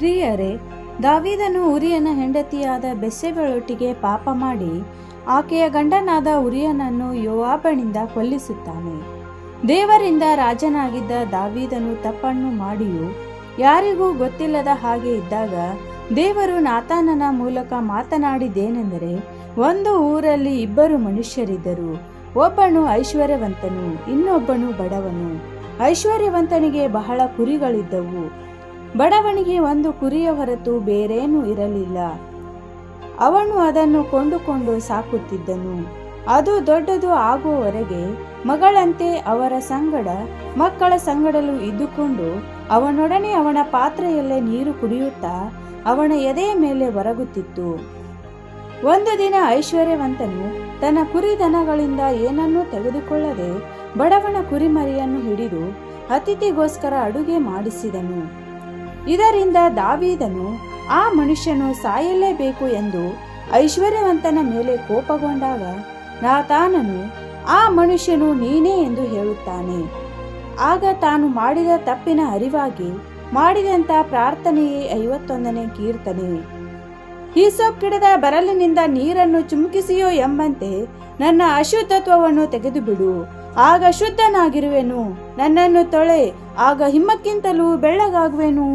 ಪ್ರಿಯರೇ, ದಾವೀದನು ಉರಿಯನ ಹೆಂಡತಿಯಾದ ಬೆತ್ಷೆಬಳೊಟ್ಟಿಗೆ ಪಾಪ ಮಾಡಿ ಆಕೆಯ ಗಂಡನಾದ ಉರಿಯನನ್ನು ಯೋವಾಬನಿಂದ ಕೊಲ್ಲಿಸುತ್ತಾನೆ. ದೇವರಿಂದ ರಾಜನಾಗಿದ್ದ ದಾವೀದನು ತಪ್ಪನ್ನು ಮಾಡಿಯೂ ಯಾರಿಗೂ ಗೊತ್ತಿಲ್ಲದ ಹಾಗೆ ಇದ್ದಾಗ ದೇವರು ನಾತಾನನ ಮೂಲಕ ಮಾತನಾಡಿದ್ದೇನೆಂದರೆ, ಒಂದು ಊರಲ್ಲಿ ಇಬ್ಬರು ಮನುಷ್ಯರಿದ್ದರು. ಒಬ್ಬನು ಐಶ್ವರ್ಯವಂತನು, ಇನ್ನೊಬ್ಬನು ಬಡವನು. ಐಶ್ವರ್ಯವಂತನಿಗೆ ಬಹಳ ಕುರಿಗಳಿದ್ದವು, ಬಡವನಿಗೆ ಒಂದು ಕುರಿಯ ಹೊರತು ಬೇರೇನೂ ಇರಲಿಲ್ಲ. ಅವನು ಅದನ್ನು ಕೊಂಡುಕೊಂಡು ಸಾಕುತ್ತಿದ್ದನು. ಅದು ದೊಡ್ಡದು ಆಗುವವರೆಗೆ ಮಗಳಂತೆ ಅವರ ಸಂಗಡ ಮಕ್ಕಳ ಸಂಗಡಲೂ ಇದ್ದುಕೊಂಡು ಅವನೊಡನೆ ಅವನ ಪಾತ್ರೆಯಲ್ಲೇ ನೀರು ಕುಡಿಯುತ್ತಾ ಅವನ ಎದೆಯ ಮೇಲೆ ಒರಗುತ್ತಿತ್ತು. ಒಂದು ದಿನ ಐಶ್ವರ್ಯವಂತನು ತನ್ನ ಕುರಿದನಗಳಿಂದ ಏನನ್ನೂ ತೆಗೆದುಕೊಳ್ಳದೆ ಬಡವನ ಕುರಿಮರಿಯನ್ನು ಹಿಡಿದು ಅತಿಥಿಗೋಸ್ಕರ ಅಡುಗೆ ಮಾಡಿಸಿದನು. ಇದರಿಂದ ದಾವೀದನು ಆ ಮನುಷ್ಯನು ಸಾಯಲೇಬೇಕು ಎಂದು ಐಶ್ವರ್ಯವಂತನ ಮೇಲೆ ಕೋಪಗೊಂಡಾಗ ನಾತಾನನು ಆ ಮನುಷ್ಯನು ನೀನೇ ಎಂದು ಹೇಳುತ್ತಾನೆ. ಆಗ ತಾನು ಮಾಡಿದ ತಪ್ಪಿನ ಅರಿವಾಗಿ ಮಾಡಿದಂಥ ಪ್ರಾರ್ಥನೆಯೇ 51ನೇ ಕೀರ್ತನೆ. ಹಿಸ್ಸೋಪ್ ಗಿಡದ ಬರಲಿನಿಂದ ನೀರನ್ನು ಚಿಮುಕಿಸಿಯೋ ಎಂಬಂತೆ ನನ್ನ ಅಶುದ್ಧತ್ವವನ್ನು ತೆಗೆದುಬಿಡು, ಆಗ ಶುದ್ಧನಾಗಿರುವೆನು. ನನ್ನನ್ನು ತೊಳೆ, ಆಗ ಹಿಮಕ್ಕಿಂತಲೂ ಬೆಳ್ಳಗಾಗುವೆನು.